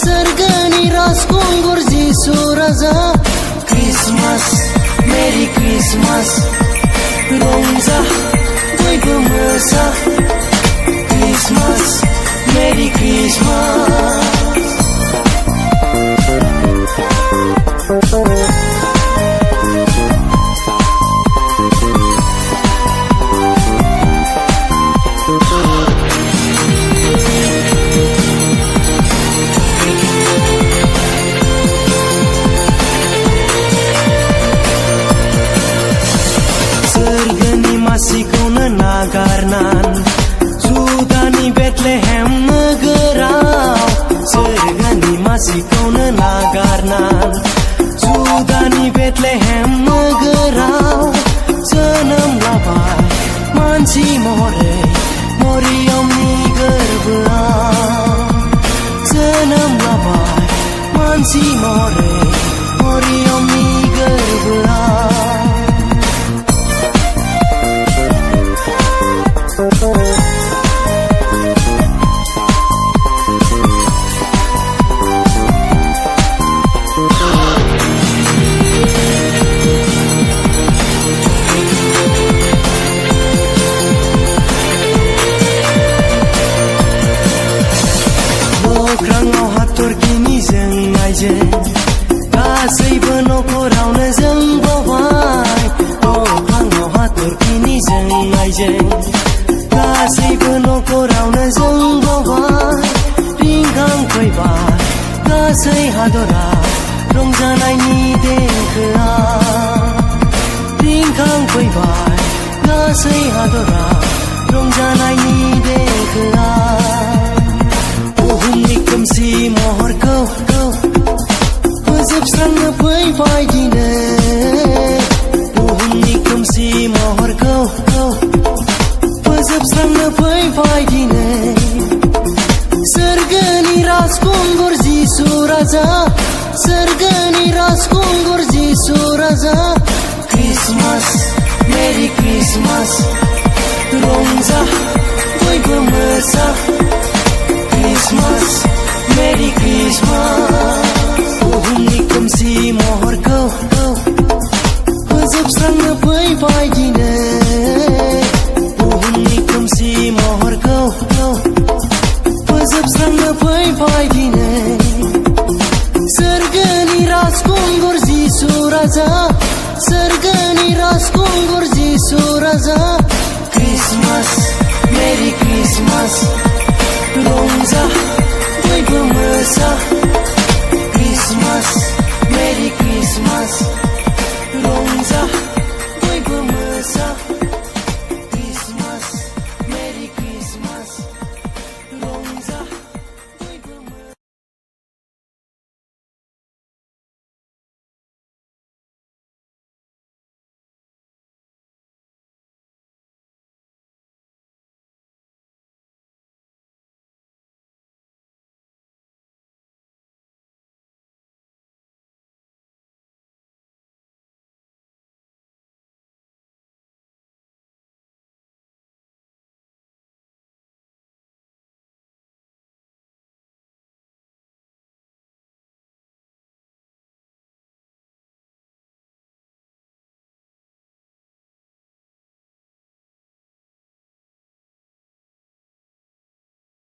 Sergani raskungur Jisu Raja. Christmas, Merry Christmas, Rongja bयबो मोसा. Christmas, Merry Christmas. Masikauno nagarnan Judani Bethlehem nogorau. Sergani masikauno nagarnan Judani Bethlehem nogorau. Jonom labai mansi महरै मरियमनि गोरबोआव. जोनोम लाबाय मानसि महरै मरियमनि गोरबोआव. Nokrangau hatorkini जोंनायजों गासैबो नखरावनो जों बावबाय. नख्राङाव हाथरखिनि जोंनायजों गासैबो नखरावनो जों बावबाय. रिंखां फैबाय गासै हादरा रंजानायनि देंखोआ. रिंखां फैबाय गासै हादरा रंजानायनि देंखोआ. बुहुमनि खोमसि महरखौ फोजोबस्रांनो फैबाय दिनै. बुहुमनि खोमसि महरखौ फोजोबस्रांनो फैबाय दिनै. सोरगोनि राजकुंगुर जिसु राजा. सोरगोनि राजकुंगुर जिसु राजा. क्रिसमास, मेरि क्रिसमास, रंजा बयबो मोसा. Christmas, Merry Christmas. बुहुमनि खोमसि महरखौ फोजोबस्रांनो फैबाय दिनै. बुहुमनि खोमसि महरखौ फोजोबस्रांनो फैबाय दिनै. सोरगोनि राजकुंगुर जिसु राजा. सोरगोनि राजकुंगुर जिसु राजा. Christmas, Merry Christmas, रंजा बयबो मोसा.